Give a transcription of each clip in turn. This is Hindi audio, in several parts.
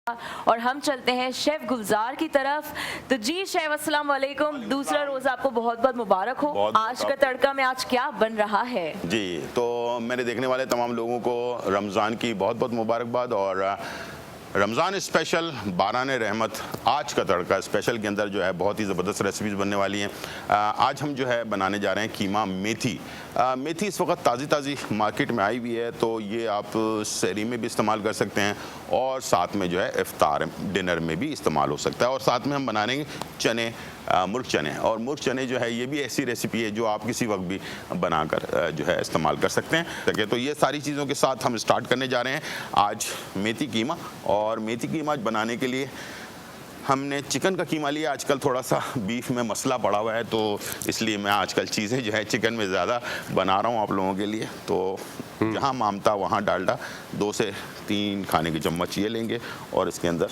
और हम चलते हैं शेफ गुलजार की तरफ। तो जी शेफ अस्सलाम वालेकुम, दूसरा रोज आपको बहुत बहुत मुबारक हो। आज का तड़का में आज क्या बन रहा है? जी, तो मेरे देखने वाले तमाम लोगों को रमज़ान की बहुत बहुत मुबारकबाद। और रमज़ान स्पेशल बारान रहमत आज का तड़का स्पेशल के अंदर जो है बहुत ही ज़बरदस्त रेसिपीज़ बनने वाली हैं। आज हम जो है बनाने जा रहे हैं कीमा मेथी। मेथी इस वक्त ताज़ी मार्केट में आई हुई है, तो ये आप सहरी में भी इस्तेमाल कर सकते हैं और साथ में जो है इफ्तार डिनर में भी इस्तेमाल हो सकता है। और साथ में हम बनाएंगे चने, मुर्ग चने। और मुर्ग चने जो है ये भी ऐसी रेसिपी है जो आप किसी वक्त भी बनाकर जो है इस्तेमाल कर सकते हैं। तो ये सारी चीज़ों के साथ हम स्टार्ट करने जा रहे हैं आज मेथी कीमा। और मेथी कीमा बनाने के लिए हमने चिकन का कीमा लिया। आजकल थोड़ा सा बीफ में मसला पड़ा हुआ है, तो इसलिए मैं आजकल चीज़ें जो है चिकन में ज़्यादा बना रहा हूँ आप लोगों के लिए। तो जहाँ मामता वहाँ डालडा 2 से 3 खाने के चम्मच ये लेंगे और इसके अंदर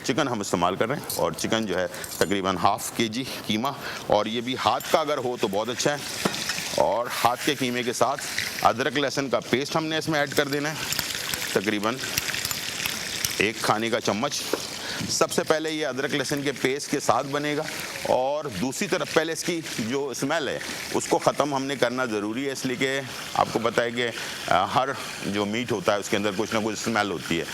चिकन हम इस्तेमाल कर रहे हैं। और चिकन जो है तकरीबन ½ kg कीमा, और ये भी हाथ का अगर हो तो बहुत अच्छा है। और हाथ के कीमे के साथ अदरक लहसुन का पेस्ट हमने इसमें ऐड कर देना है, तकरीबन 1 खाने का चम्मच। सबसे पहले ये अदरक लहसुन के पेस्ट के साथ बनेगा, और दूसरी तरफ पहले इसकी जो स्मेल है उसको ख़त्म हमने करना ज़रूरी है, इसलिए कि आपको पता है कि हर जो मीट होता है उसके अंदर कुछ ना कुछ स्मेल होती है।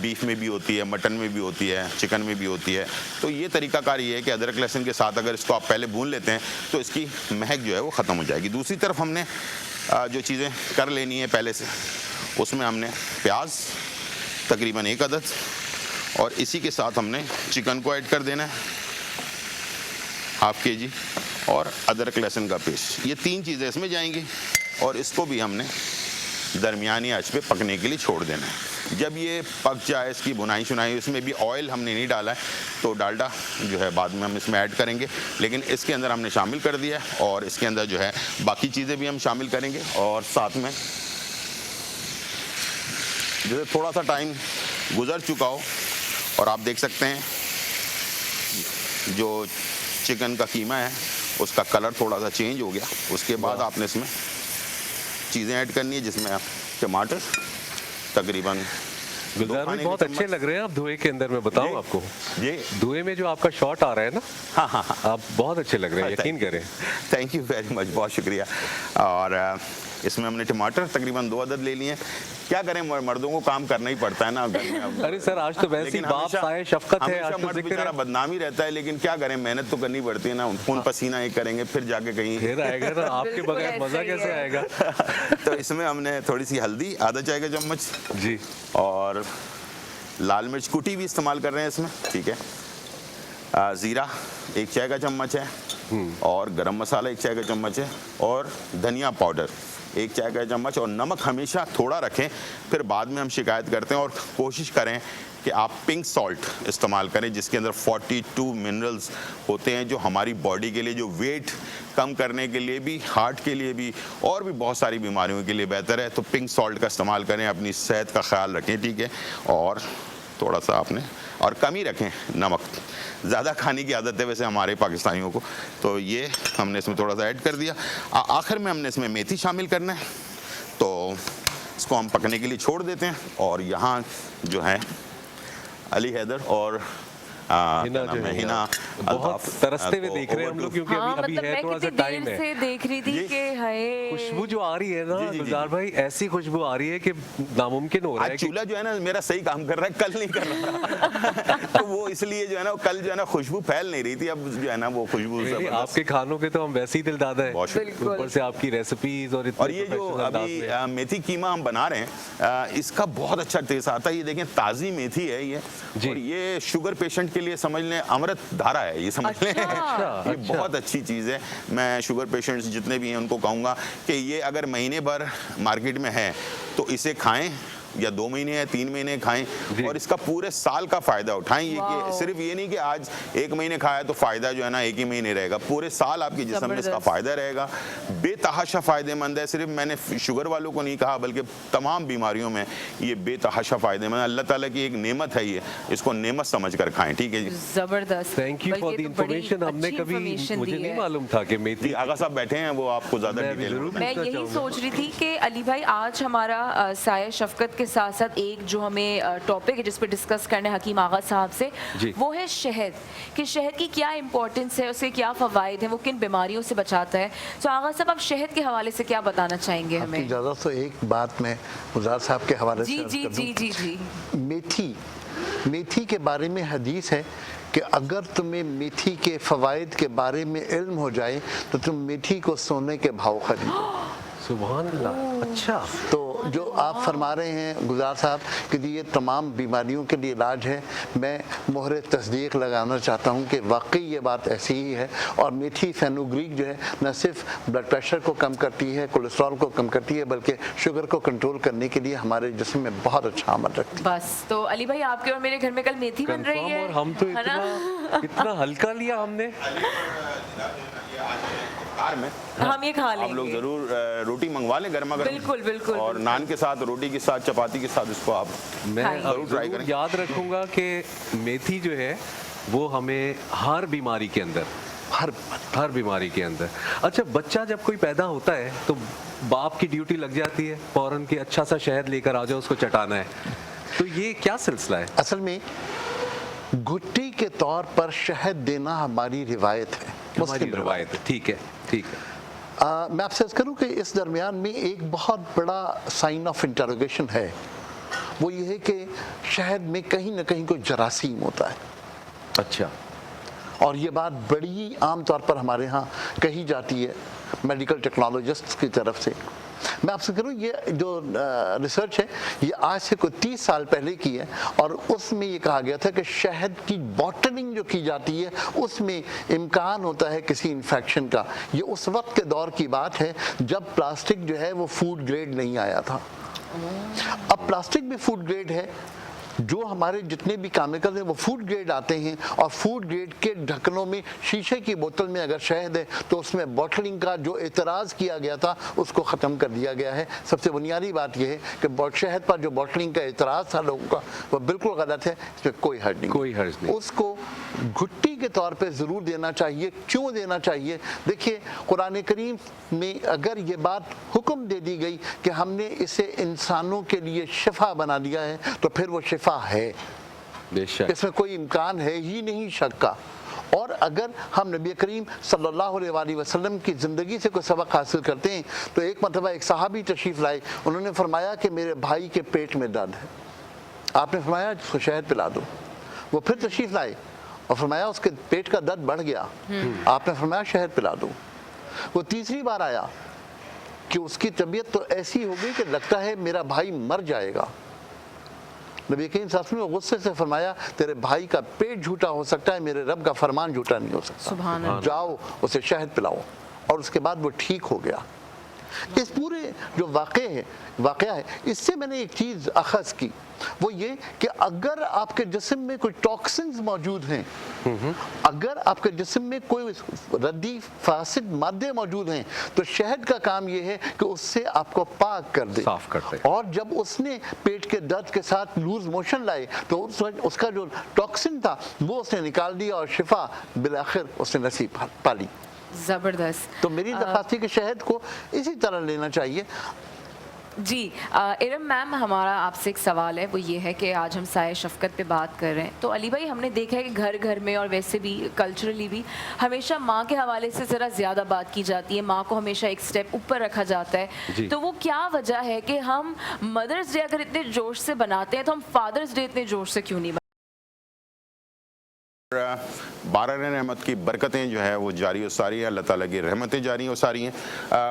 बीफ में भी होती है, मटन में भी होती है, चिकन में भी होती है। तो ये तरीकाकार ये है कि अदरक लहसुन के साथ अगर इसको आप पहले भून लेते हैं तो इसकी महक जो है वो ख़त्म हो जाएगी। दूसरी तरफ हमने जो चीज़ें कर लेनी है पहले से, उसमें हमने प्याज तकरीबन 1 अदद, और इसी के साथ हमने चिकन को ऐड कर देना है ½ kg, और अदरक लहसुन का पेस्ट। ये 3 चीज़ें इसमें जाएंगी और इसको भी हमने दरमियानी आंच पे पकने के लिए छोड़ देना है। जब ये पक जाए, इसकी भुनाई शुनाई, इसमें भी ऑयल हमने नहीं डाला है, तो डालडा जो है बाद में हम इसमें ऐड करेंगे, लेकिन इसके अंदर हमने शामिल कर दिया है। और इसके अंदर जो है बाकी चीज़ें भी हम शामिल करेंगे। और साथ में जैसे थोड़ा सा टाइम गुजर चुका हो और आप देख सकते हैं जो चिकन का कीमा है उसका कलर थोड़ा सा चेंज हो गया। उसके बाद आपने इसमें चीज़ें ऐड करनी है, जिसमें आप टमाटर तकरीबन गुलजार भाई बहुत अच्छे लग रहे हैं आप धुएं के अंदर। मैं बताऊं आपको, ये धुएं में जो आपका शॉट आ रहा है ना, हाँ, आप बहुत अच्छे लग रहे हैं, यकीन करें। थैंक यू वेरी मच, बहुत शुक्रिया। और इसमें हमने टमाटर तकरीबन 2 अदद ले लिए हैं। क्या करें, मर्दों को काम करना ही पड़ता है ना। अरे सर, आज तो वैसे ही बाप साए शफकत है, आज तो बेचारा बदनाम ही रहता है, लेकिन क्या करें, मेहनत तो करनी पड़ती है ना। खून पसीना एक करेंगे फिर जाके कहीं फिर आएगा ना, आपके बगैर मजा कैसे आएगा। तो इसमें हमने थोड़ी सी हल्दी ½ चाय का चम्मच जी, और लाल मिर्च कुटी भी इस्तेमाल कर रहे हैं इसमें, ठीक है। ज़ीरा 1 चाय का चम्मच है, और गरम मसाला 1 चाय का चम्मच है, और धनिया पाउडर 1 चाय का चम्मच। और नमक हमेशा थोड़ा रखें, फिर बाद में हम शिकायत करते हैं। और कोशिश करें कि आप पिंक सॉल्ट इस्तेमाल करें, जिसके अंदर 42 मिनरल्स होते हैं, जो हमारी बॉडी के लिए, जो वेट कम करने के लिए भी, हार्ट के लिए भी, और भी बहुत सारी बीमारियों के लिए बेहतर है। तो पिंक सॉल्ट का इस्तेमाल करें, अपनी सेहत का ख्याल रखें, ठीक है। और थोड़ा सा आपने और कम ही रखें नमक, ज़्यादा खाने की आदत है वैसे हमारे पाकिस्तानियों को, तो ये हमने इसमें थोड़ा सा ऐड कर दिया। आखिर में हमने इसमें मेथी शामिल करना है, तो इसको हम पकने के लिए छोड़ देते हैं। और यहाँ जो है अली हैदर और हिना बहुत तरसते हुए देख रहे हैं हम लोग, क्योंकि अभी है थोड़ा सा टाइम है। से देख रही थी कि हाय खुशबू जो आ रही है ना गुलजार भाई, ऐसी खुशबू आ रही है कि नामुमकिन हो रहा है। चूल्हा जो है ना मेरा सही काम कर रहा है, कल नहीं कर रहा तो वो इसलिए जो है ना, कल जो है ना खुशबू फैल नहीं रही थी, अब जो है ना वो खुशबू। आपके खानों के तो हम वैसे ही दिलदादा है, ऊपर से आपकी रेसिपीज। और ये जो अभी मेथी कीमा हम बना रहे हैं, इसका बहुत अच्छा टेस्ट आता है। ये देखें, ताज़ी मेथी है ये, और ये शुगर पेशेंट के लिए समझ लें अमृत धारा है, ये समझ लें। ये बहुत अच्छी चीज़ है। मैं शुगर पेशेंट्स जितने भी हैं उनको कहूँगा कि ये अगर महीने भर मार्केट में है तो इसे खाएं, या 2 महीने या 3 महीने खाएं, और इसका पूरे साल का फ़ायदा उठाएं। ये कि सिर्फ ये नहीं कि आज 1 महीने खाया तो फ़ायदा जो है ना 1 ही महीने रहेगा, पूरे साल आपके जिस्म में इसका फ़ायदा रहेगा। बेतहाशा फ़ायदेमंद है। सिर्फ मैंने शुगर वालों को नहीं कहा, बल्कि तमाम बीमारियों में ये बेतहाशा फ़ायदेमंद है। अल्लाह ताला की एक नेमत है ये, इसको नेमत समझ कर खाएं, ठीक है जी। ज़बरदस्त, thank you for the information. हमने कभी, मुझे नहीं मालूम था कि मेथी। आगा साहब बैठे हैं, वो आपको ज़्यादा डिटेल। मैं यही सोच रही थी कि अली भाई आज हमारा साया शफकत के साथ साथ एक जो हमें टॉपिक है जिस पर डिस्कस करने हकीम आगा साहब से, वो है शहद, कि शहद की क्या इंपॉर्टेंस है, उसके क्या फ़वाइद हैं, वो किन बीमारियों से बचाता है। तो आगा साहब आप शहद के हवाले से क्या बताना चाहेंगे हमें? इजाज़त तो एक बात मैं गुलजार साहब के हवाले से जी जी जी जी। मेथी के बारे में हदीस है कि अगर तुम्हें मेथी के फ़वाइद के बारे में इल्म हो जाए तो तुम मेथी को सोने के भाव खरीदो। सुभान अल्लाह। अच्छा, तो जो आप फरमा रहे हैं गुलजार साहब कि ये तमाम बीमारियों के लिए इलाज है, मैं मोहर तस्दीक लगाना चाहता हूँ कि वाकई ये बात ऐसी ही है। और मेथी फेनुग्रीक जो है न सिर्फ ब्लड प्रेशर को कम करती है, कोलेस्ट्रॉल को कम करती है, बल्कि शुगर को कंट्रोल करने के लिए हमारे जिस्म में बहुत अच्छा अमल रखती है। बस तो अली भाई आपके और मेरे घर में कल मेथी बन रही है। और हम तो इतना हल्का लिया हमने। में हम ये खा लेंगे। आप लोग जरूर रोटी मंगवा लें गर्मा गर्म। बिल्कुल बिल्कुल। और नान के साथ, रोटी के साथ, चपाती के साथ इसको आप मैं जरूर ट्राई करें। याद रखूंगा कि मेथी जो है वो हमें हर बीमारी के अंदर, हर बीमारी के अंदर। अच्छा, बच्चा जब कोई पैदा होता है तो बाप की ड्यूटी लग जाती है फौरन कि अच्छा सा शहद लेकर आ जाओ, उसको चटाना है। तो ये क्या सिलसिला है? असल में घुट्टी के तौर पर शहद देना हमारी रिवायत है, हमारी रिवायत है। ठीक है, ठीक है। मैं आपसे अर्ज करूं कि इस दरमियान में एक बहुत बड़ा साइन ऑफ इंटरोगेशन है, वो ये है कि शहद में कहीं ना कहीं कोई जरासीम होता है। अच्छा। और ये बात बड़ी आम तौर पर हमारे यहाँ कही जाती है मेडिकल टेक्नोलॉजिस्ट की तरफ से। मैं आपसे करूँ, ये जो रिसर्च है ये आज से कोई 30 साल पहले की है, और उसमें ये कहा गया था कि शहद की बॉटलिंग जो की जाती है उसमें इम्कान होता है किसी इन्फेक्शन का। ये उस वक्त के दौर की बात है जब प्लास्टिक जो है वो फूड ग्रेड नहीं आया था। अब प्लास्टिक भी फूड ग्रेड है, जो हमारे जितने भी केमिकल हैं वो फूड ग्रेड आते हैं, और फूड ग्रेड के ढक्कनों में शीशे की बोतल में अगर शहद है तो उसमें बॉटलिंग का जो एतराज़ किया गया था उसको ख़त्म कर दिया गया है। सबसे बुनियादी बात यह है कि शहद पर जो बॉटलिंग का एतराज़ था लोगों का वो बिल्कुल गलत है, इसमें कोई हर्ज नहीं, कोई हर्ज नहीं। उसको घुट्टी के तौर पे ज़रूर देना चाहिए। क्यों देना चाहिए? देखिए, कुरान करीम में अगर ये बात हुक्म दे दी गई कि हमने इसे इंसानों के लिए शिफा बना दिया है तो फिर वो शिफा है, इसमें कोई इम्कान है ही नहीं शक का। और अगर हम नबी करीम सल्लल्लाहु अलैहि वसल्लम की ज़िंदगी से कोई सबक हासिल करते हैं तो एक मरतबा एक सहाबी तशरीफ़ लाए, उन्होंने फरमाया कि मेरे भाई के पेट में दर्द है। आपने फरमाया उसको शहद पिला दो। वो फिर तशरीफ़ लाए और फरमाया उसके पेट का दर्द बढ़ गया, आपने फरमाया शहद पिला दो। वो तीसरी बार आया कि उसकी तबीयत तो ऐसी हो गई कि लगता है मेरा भाई मर जाएगा। नबी करीम सल्लल्लाहु अलैहि वसल्लम ने गुस्से से फरमाया तेरे भाई का पेट झूठा हो सकता है, मेरे रब का फरमान झूठा नहीं हो सकता, जाओ उसे शहद पिलाओ। और उसके बाद वो ठीक हो गया। इस पूरे जो वाक़या है इससे मैंने एक चीज़ अखज़ की, वो ये कि अगर आपके जिस्म में कोई टॉक्सिन्स मौजूद हैं, अगर आपके जिस्म में कोई रद्दी फासिद मादे मौजूद हैं तो शहद का काम ये है कि उससे आपको पाक कर दे, साफ कर दे। और जब उसने पेट के दर्द के साथ लूज मोशन लाए तो उसका जो टॉक्सिन था वो उसने निकाल दिया और शिफा बिलाखिर उसने नसीब पाली। जबरदस्त। तो मेरी दरख्वास्त है कि शहद को इसी तरह लेना चाहिए। जी इरम मैम, हमारा आपसे एक सवाल है, वो ये है कि आज हम साए शफ़क़त पे बात कर रहे हैं, तो अली भाई हमने देखा है कि घर घर में और वैसे भी कल्चरली भी हमेशा माँ के हवाले से ज़रा ज़्यादा बात की जाती है, माँ को हमेशा एक स्टेप ऊपर रखा जाता है। तो वो क्या वजह है कि हम मदर्स डे अगर इतने जोश से बनाते हैं तो हम फादर्स डे इतने जोश से क्यों नहीं? 12 रहमत की बरकतें जो है वो जारी और सारी है, अल्लाह ताला की रहमतें जारी और सारी हैं।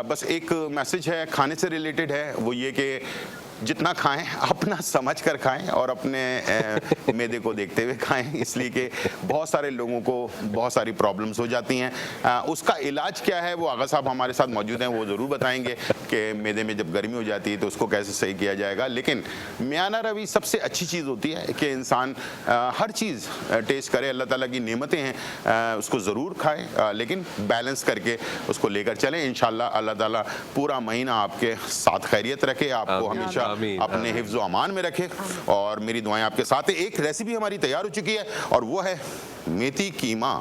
बस एक मैसेज है खाने से रिलेटेड है, वो ये कि जितना खाएं अपना समझ कर खाएं और अपने मैदे को देखते हुए खाएं, इसलिए कि बहुत सारे लोगों को बहुत सारी प्रॉब्लम्स हो जाती हैं। उसका इलाज क्या है वो आगा साहब हमारे साथ मौजूद हैं, वो ज़रूर बताएंगे कि मैदे में जब गर्मी हो जाती है तो उसको कैसे सही किया जाएगा। लेकिन मियाना रवि सबसे अच्छी चीज़ होती है कि इंसान हर चीज़ टेस्ट करे, अल्लाह ताला की नेमतें हैं उसको ज़रूर खाए, लेकिन बैलेंस करके उसको लेकर चलें। इंशाअल्लाह अल्लाह ताला पूरा महीना आपके साथ खैरियत रखे, आपको हमेशा अपने हिफ्ज़ अमान में रखे, और मेरी दुआएं आपके साथ है। एक रेसिपी हमारी तैयार हो चुकी है और वो है मेथी कीमा,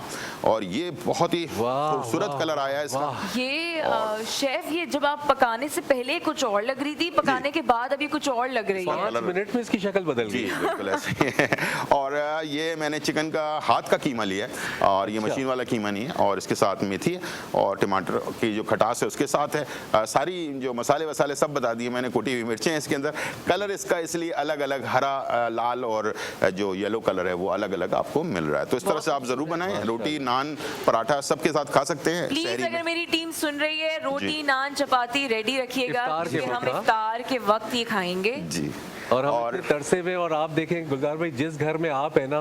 और ये बहुत ही खूबसूरत कलर आया है इसका। ये शेफ ये जब आप पकाने से पहले कुछ और लग रही थी, पकाने के बाद अभी कुछ और लग रही है। 5 मिनट में इसकी शक्ल बदल जी गई। बिल्कुल ऐसे ही है। और ये मैंने चिकन का हाथ का कीमा लिया है और ये मशीन वाला कीमा नहीं है, और इसके साथ मेथी है और टमाटर की जो खटास है उसके साथ है। सारी जो मसाले वसाले सब बता दिए मैंने, कुटी हुई मिर्चें हैं इसके अंदर। कलर इसका इसलिए अलग अलग, हरा, लाल और जो येलो कलर है वो अलग अलग आपको मिल रहा है। तो इस तरह से आप जरूर बनाएं, रोटी, नान, पराठा सबके साथ खा सकते हैं। प्लीज शहरी अगर में। मेरी टीम सुन रही है, रोटी, नान, चपाती रेडी रखिएगा, इफ्तार के क्योंकि हम वक्त, इफ्तार के वक्त ये खाएंगे। जी और हम इतने तरसे हुए, और आप देखें गुलजार भाई, जिस घर में आप है ना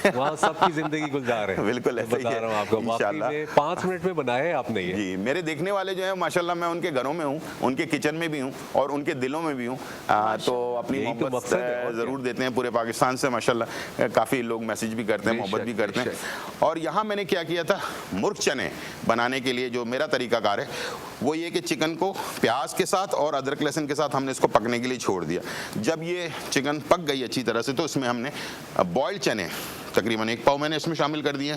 वहाँ सबकी जिंदगी गुलजार है। बिल्कुल ऐसे ही बता है। रहा हूँ आपको, वाकई इंशाल्लाह। में 5 मिनट में बनाया है आपने ये। जी, मेरे देखने वाले जो है माशाल्लाह, मैं उनके घरों में हूँ, उनके किचन में भी हूँ और उनके दिलों में भी हूँ। तो अपनी यही तो मोहब्बत मकसद है, और ज़रूर देते हैं पूरे पाकिस्तान से माशाल्लाह। काफ़ी लोग मैसेज भी करते हैं, मोहब्बत भी करते हैं। और यहाँ मैंने क्या किया था, मुर्ग चने बनाने के लिए जो मेरा तरीकाकार है वो ये कि चिकन को प्याज के साथ और अदरक लहसुन के साथ हमने इसको पकने के लिए छोड़ दिया। जब ये चिकन पक गई अच्छी तरह से तो इसमें हमने बॉइल्ड चने तकरीबन 1 पाव मैंने इसमें शामिल कर दिए।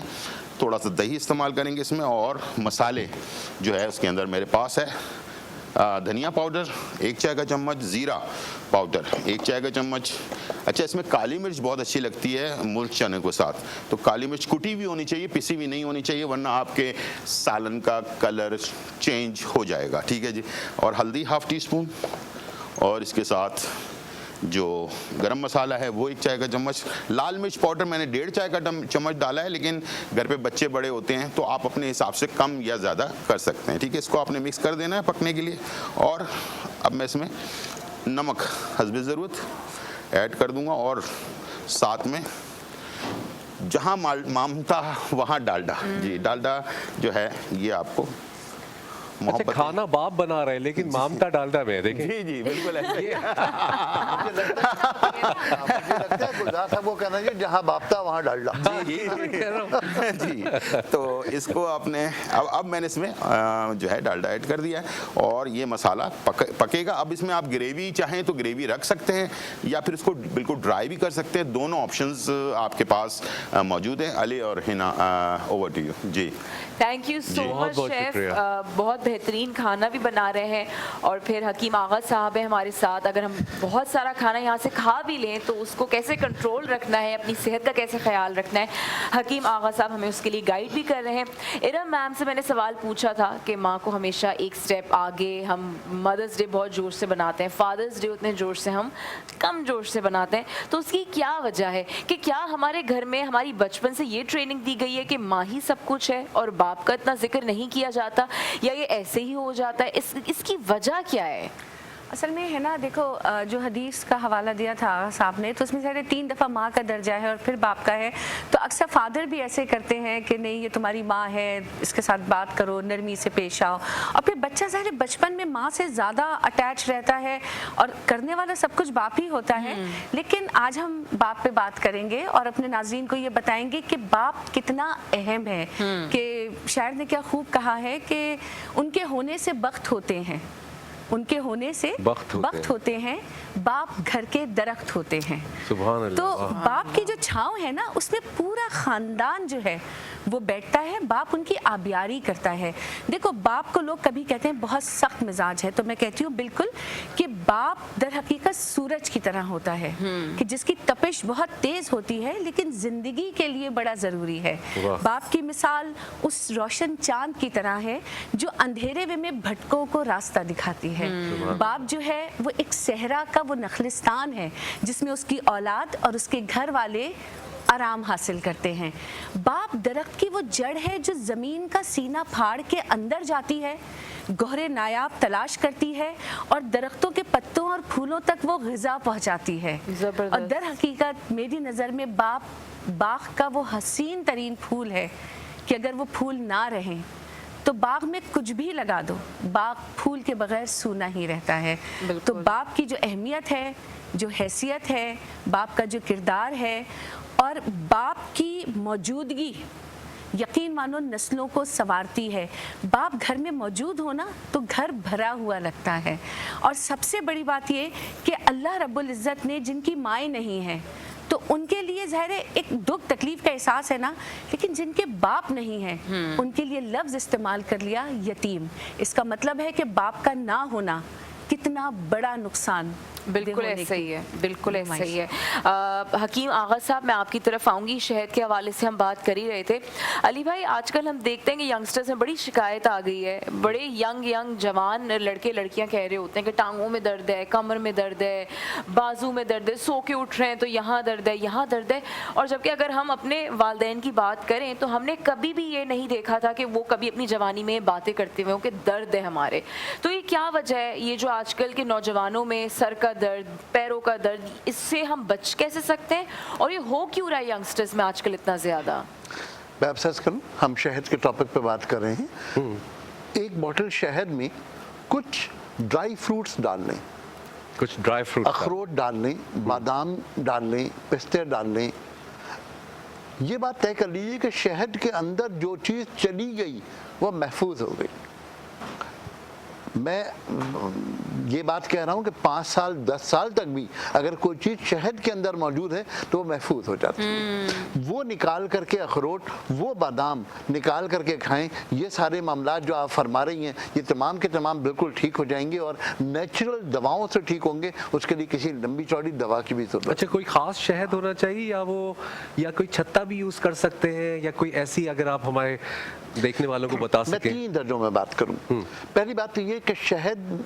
थोड़ा सा दही इस्तेमाल करेंगे इसमें, और मसाले जो है उसके अंदर मेरे पास है धनिया पाउडर 1 चाय का चम्मच, ज़ीरा पाउडर 1 चाय का चम्मच। अच्छा, इसमें काली मिर्च बहुत अच्छी लगती है मुर्ग चने के साथ, तो काली मिर्च कुटी हुई होनी चाहिए, पिसी हुई नहीं होनी चाहिए, वरना आपके सालन का कलर चेंज हो जाएगा। ठीक है जी। और हल्दी ½ टीस्पून, और इसके साथ जो गरम मसाला है वो 1 चाय का चम्मच। लाल मिर्च पाउडर मैंने 1.5 चाय का चम्मच डाला है, लेकिन घर पे बच्चे बड़े होते हैं तो आप अपने हिसाब से कम या ज़्यादा कर सकते हैं। ठीक है, इसको आपने मिक्स कर देना है पकने के लिए। और अब मैं इसमें नमक हस्बे ज़रूरत ऐड कर दूंगा, और साथ में जहाँ मामता वहाँ डालडा। जी, डालडा जो है ये आपको अच्छा, मोहब्बत। खाना बाप बना रहे लेकिन मामता डालडा में है, देखें। जी जी बिल्कुल ऐसे ही है। मुझे लगता है गुलजार साहब को कहना चाहिए जहाँ बापता वहाँ डालडा। जी, तो इसको आपने अब मैंने इसमें जो है डालडा ऐड कर दिया है, और ये मसाला पकेगा। अब इसमें आप ग्रेवी चाहें तो ग्रेवी रख सकते हैं, या फिर इसको बिल्कुल ड्राई भी कर सकते हैं। दोनों ऑप्शंस आपके पास मौजूद हैं। अली और हिना, ओवर टू यू। जी, thank you so much chef, बहुत बेहतरीन खाना भी बना रहे हैं। और फिर हकीम आगा साहब है हमारे साथ। अगर हम बहुत सारा खाना यहाँ से खा भी लें तो उसको कैसे कंट्रोल रखना है, अपनी सेहत का कैसे ख्याल रखना है, हकीम आगा साहब हमें उसके लिए गाइड भी कर रहे हैं। इरम मैम से मैंने सवाल पूछा था कि माँ को हमेशा एक स्टेप आगे, हम मदर्स डे बहुत जोर से बनाते हैं, फादर्स डे उतने जोर से हम कम जोर से बनाते हैं, तो उसकी क्या वजह है? कि क्या हमारे घर में हमारी बचपन से ये ट्रेनिंग दी गई है कि माँ ही सब कुछ है और बाप का इतना जिक्र नहीं किया जाता, या ये ऐसे ही हो जाता है? इसकी वजह क्या है? असल में है ना, देखो जो हदीस का हवाला दिया था साहब ने, तो उसमें सारे 3 दफ़ा माँ का दर्जा है और फिर बाप का है। तो अक्सर फादर भी ऐसे करते हैं कि नहीं ये तुम्हारी माँ है, इसके साथ बात करो, नरमी से पेश आओ। और फिर बच्चा ज़ाहिर बचपन में माँ से ज़्यादा अटैच रहता है और करने वाला सब कुछ बाप ही होता है। लेकिन आज हम बाप पे बात करेंगे और अपने नाज़रीन को ये बताएंगे कि बाप कितना अहम है। कि शायर ने क्या खूब कहा है कि उनके होने से बख्त होते हैं, उनके होने से बख्त होते हैं, बाप घर के दरख्त होते हैं। सुभान अल्लाह। तो बाप की जो छाँव है ना, उसमें पूरा खानदान जो है वो बैठता है, बाप उनकी आबियारी करता है। देखो, बाप को लोग कभी कहते हैं बहुत सख्त मिजाज है, तो मैं कहती हूँ बिल्कुल कि बाप दर हकीकत सूरज की तरह होता है कि जिसकी तपिश बहुत तेज होती है लेकिन जिंदगी के लिए बड़ा जरूरी है। बाप की मिसाल उस रोशन चांद की तरह है जो अंधेरे में भटकों को रास्ता दिखाती है। बाप जो है वो एक सहरा का वो नखलिस्तान है जिसमें उसकी औलाद और उसके घर वाले आराम हासिल करते हैं। बाप दरख्त की वो जड़ है जो ज़मीन का सीना फाड़ के अंदर जाती है, गहरे नायाब तलाश करती है और दरख्तों के पत्तों और फूलों तक वो ग़िज़ा पहुंचाती है। और दर हकीकत मेरी नज़र में बाप बाग का वो हसीन तरीन फूल है कि अगर वो फूल ना रहें तो बाग में कुछ भी लगा दो, बाग फूल के बगैर सूना ही रहता है। तो बाप की जो अहमियत है, जो हैसियत है, बाप का जो किरदार है और बाप की मौजूदगी यकीन मानो नस्लों को संवारती है। बाप घर में मौजूद हो ना तो घर भरा हुआ लगता है। और सबसे बड़ी बात ये कि अल्लाह रब्बुल इज़्ज़त ने जिनकी माएँ नहीं हैं तो तो उनके लिए ज़ाहिर है एक दुख तकलीफ का एहसास है ना, लेकिन जिनके बाप नहीं है उनके लिए लफ्ज़ इस्तेमाल कर लिया यतीम। इसका मतलब है कि बाप का ना होना कितना बड़ा नुकसान। बिल्कुल ऐसा ही है, बिल्कुल ऐसा ही है। हकीम आगा साहब, मैं आपकी तरफ आऊँगी। शहद के हवाले से हम बात कर ही रहे थे। अली भाई, आजकल हम देखते हैं कि यंगस्टर्स में बड़ी शिकायत आ गई है। बड़े यंग जवान लड़के लड़कियां कह रहे होते हैं कि टांगों में दर्द है, कमर में दर्द है, बाजू में दर्द है, सो के उठ रहे हैं तो यहाँ दर्द है, यहाँ दर्द है। और जबकि अगर हम अपने वालिदैन की बात करें तो हमने कभी भी ये नहीं देखा था कि वो कभी अपनी जवानी में बातें करते हुए कि दर्द है हमारे। तो ये क्या वजह है, ये जो आजकल के नौजवानों में सर का दर्द, पैरों का दर्द, इससे हम बच कैसे सकते हैं और ये हो क्यों रहा है यंगस्टर्स में आजकल इतना ज्यादा? मैं अफसोस करूं, हम शहद के टॉपिक पे बात कर रहे हैं। एक बोतल शहद में कुछ ड्राई फ्रूट्स डाल लें, कुछ ड्राई फ्रूट, अखरोट डाल लें, बादाम डाल लें, पिस्ते डाल लें। ये बात तय कर लीजिए कि शहद के अंदर जो चीज़ चली गई वो महफूज हो गई। मैं ये बात कह रहा हूँ कि 5 साल 10 साल तक भी अगर कोई चीज़ शहद के अंदर मौजूद है तो वो महफूज हो जाती है। वो निकाल करके अखरोट, वो बादाम निकाल करके खाएं। ये सारे मामला जो आप फरमा रही हैं ये तमाम के तमाम बिल्कुल ठीक हो जाएंगे और नेचुरल दवाओं से ठीक होंगे। उसके लिए किसी लंबी चौड़ी दवा की भी जरूरत। अच्छा, कोई खास शहद होना चाहिए या कोई छत्ता भी यूज़ कर सकते हैं, या कोई ऐसी, अगर आप हमारे देखने वालों को बता मैं सकें? 3 दर्जों में बात करूं। पहली बात तो ये कि शहद,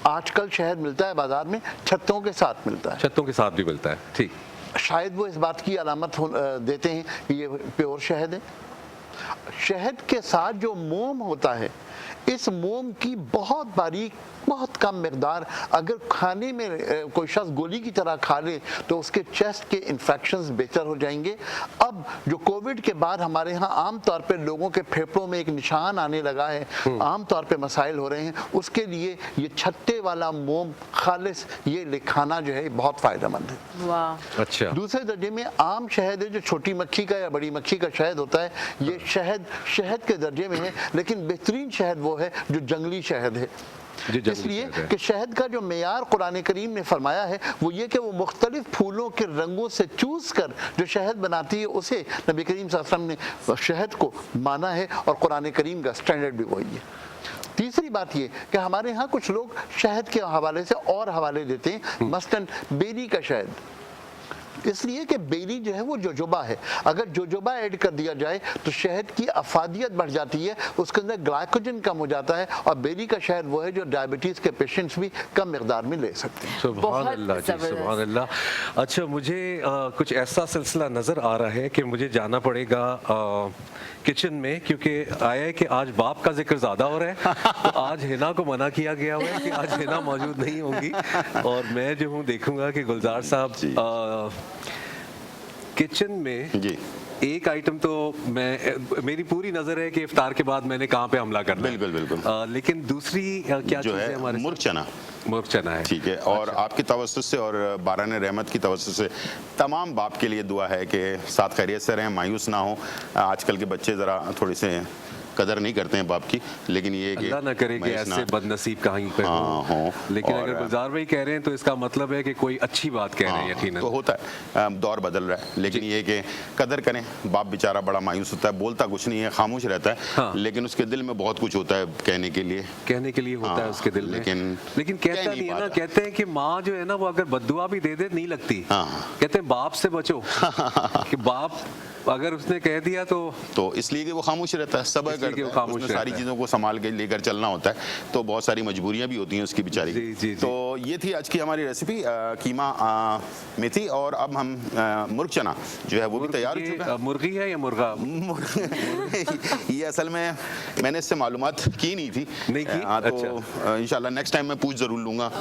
आजकल शहद मिलता है बाजार में, छत्तों के साथ मिलता है। छत्तों के साथ भी मिलता है, ठीक। शायद वो इस बात की अलामत देते हैं कि ये प्योर शहद है। शहद के साथ जो मोम होता है, इस मोम की बहुत बारीक, बहुत कम मिकदार अगर खाने में कोई शख्स गोली की तरह खा ले तो उसके चेस्ट के इन्फेक्शंस बेहतर हो जाएंगे। अब जो कोविड के बाद हमारे यहाँ आम तौर पे लोगों के फेफड़ों में एक निशान आने लगा है, आम तौर पे मसाइल हो रहे हैं, उसके लिए ये छत्ते वाला मोम खालिस ये खाना जो है बहुत फ़ायदेमंद है। वाह। अच्छा। दूसरे दर्जे में आम शहद है जो छोटी मक्खी का या बड़ी मक्खी का शहद होता है, ये शहद के दर्जे में है, लेकिन बेहतरीन शहद वो है जो जंगली शहद है। इसलिए कि शहद का जो मेयार कुरान करीम ने फरमाया है वो ये कि वो मुख्तलिफ फूलों के रंगों से चूस कर जो शहद बनाती है उसे नबी करीम सल्लल्लाहु अलैहि वसल्लम ने शहद को माना है और कुरान करीम का स्टैंडर्ड भी वही है। तीसरी बात ये कि हमारे यहाँ कुछ लोग शहद के हवाले से और हवाले देते हैं, मसलन बेरी का शहद, इसलिए कि बेरी जो है वो जोजोबा है। अगर जोजोबा ऐड कर दिया जाए तो शहद की अफादियत बढ़ जाती है, उसके अंदर ग्लाइकोजन कम हो जाता है और बेरी का शहद वो है जो डायबिटीज़ के पेशेंट्स भी कम मिकदार में ले सकते हैं। सुभान अल्लाह जी, सुभान अल्लाह। अच्छा, मुझे कुछ ऐसा सिलसिला नज़र आ रहा है कि मुझे जाना पड़ेगा किचन में, क्योंकि आया है कि आज बाप का जिक्र ज़्यादा हो रहा है, तो आज हिना को मना किया गया हुआ है कि आज हिना मौजूद नहीं होंगी और मैं जो हूँ देखूंगा कि गुलजार साहब किचन में जी एक आइटम तो मेरी पूरी नजर है कि इफ्तार के बाद मैंने कहाँ पे हमला करना है। बिल्कुल बिल्कुल। लेकिन दूसरी क्या जो चीज़ है है हमारे मुर्ग चना है, ठीक है। और आपकी तवज्जुह से और बारान रहमत की तवज्जुह से तमाम बाप के लिए दुआ है कि साथ खैरियत से रहें, मायूस ना हो। आजकल के बच्चे ज़रा थोड़े से कदर नहीं करते हैं बाप की, लेकिन ये कि अल्लाह ना करे कि ऐसे बदनसीब कहीं पे हो। लेकिन अगर गुलजार भाई कह रहे हैं तो इसका मतलब है कि कोई अच्छी बात कह रहे हैं। यकीनन तो होता है, दौर बदल रहा है, लेकिन ये कि कदर करें। बाप बेचारा बड़ा मायूस होता है, बोलता कुछ नहीं है, खामोश रहता है, हाँ। लेकिन उसके दिल में बहुत कुछ होता है कहने के लिए होता है उसके दिल में, लेकिन कहता नहीं है ना। कहते हैं कि माँ जो है ना वो अगर बद्दुआ भी दे दे नहीं लगती। कहते हैं बाप से बचो कि बाप अगर उसने कह दिया तो इसलिए कि वो खामोश रहता है, सब्र करता है, उसमें सारी चीज़ों को संभाल के लेकर चलना होता है, तो बहुत सारी मजबूरियां भी होती हैं उसकी बेचारी। जी। तो ये थी आज की हमारी रेसिपी कीमा मेथी, और अब हम मुर्ग चना जो है वो भी तैयार हो चुका है। मुर्गी है या मुर्गा? ये असल में मैंने इससे मालूमात की नहीं थी। तो इंशाल्लाह नेक्स्ट टाइम मैं पूछ जरूर लूँगा।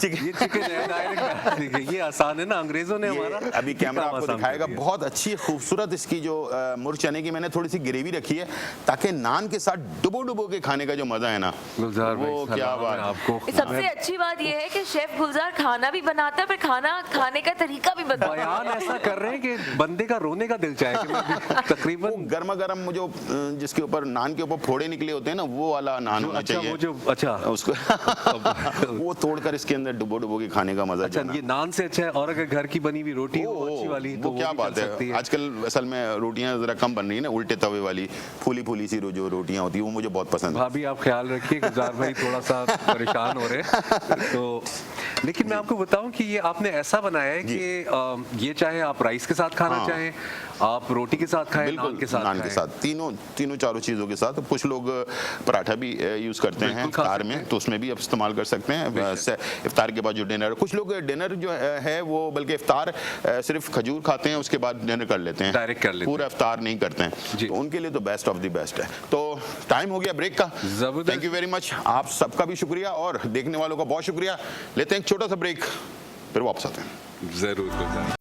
ये चिकन है डायरेक्ट, ये आसान है ना, अंग्रेजों ने हमारा अभी कैमरा आपको दिखाएगा। बहुत अच्छी खूबसूरत इसकी जो मुर्ग चने की मैंने थोड़ी सी ग्रेवी रखी है ताकि नान के साथ डुबो के खाने का जो मजा है ना, वो क्या बात है। आपको सबसे अच्छी बात ये है कि शेफ गुलजार खाना भी बनाता है, पर खाना खाने का तरीका भी बताता है। बयान ऐसा कर रहे हैं कि बंदे का रोने का दिल चाहे कि तकरीबन गर्मा गर्म जो जिसके ऊपर नान के ऊपर फोड़े निकले होते हैं ना, वो वाला नान होना चाहिए। वो जो अच्छा उसको वो तोड़कर इसके अंदर में डुबो डुबो के खाने का मजा अच्छा, जो है ये नान से अच्छा है, और अगर घर की बनी हुई रोटी हो अच्छी वाली तो वो क्या भी चल बात सकती है। आजकल असल में रोटियां जरा कम बन रही है ना, उल्टे तवे वाली फूली फूली सी जो रोटियां होती है वो मुझे बहुत पसंद है। भाभी आप ख्याल रखिए, गुजार भाई थोड़ा सा परेशान हो रहे हैं तो। लेकिन मैं आपको बताऊं कि ये आपने ऐसा बनाया है कि ये चाहे आप राइस के साथ खाना हाँ। चाहें, आप रोटी के साथ खाएं, नान के साथ नान के खाएं। साथ, तीनों चारों चीज़ों के साथ। कुछ लोग पराठा भी यूज़ करते हैं बिल्कुल खा इफ्तार सकते में, हैं। तो उसमें भी आप इस्तेमाल कर सकते हैं। इफ्तार के बाद जो डिनर, कुछ लोग डिनर जो है वो बल्कि इफ्तार सिर्फ खजूर खाते हैं, उसके बाद डिनर कर लेते हैं, डायरेक्ट कर लेते हैं। पूरा इफ्तार नहीं करते जी। हैं, तो उनके लिए तो बेस्ट ऑफ द बेस्ट है। तो टाइम हो गया ब्रेक का। जबरदस्त। थैंक यू वेरी मच, आप सबका भी शुक्रिया और देखने वालों का बहुत शुक्रिया। लेते हैं एक छोटा सा ब्रेक, फिर वापस आते हैं। जरूर गुजार।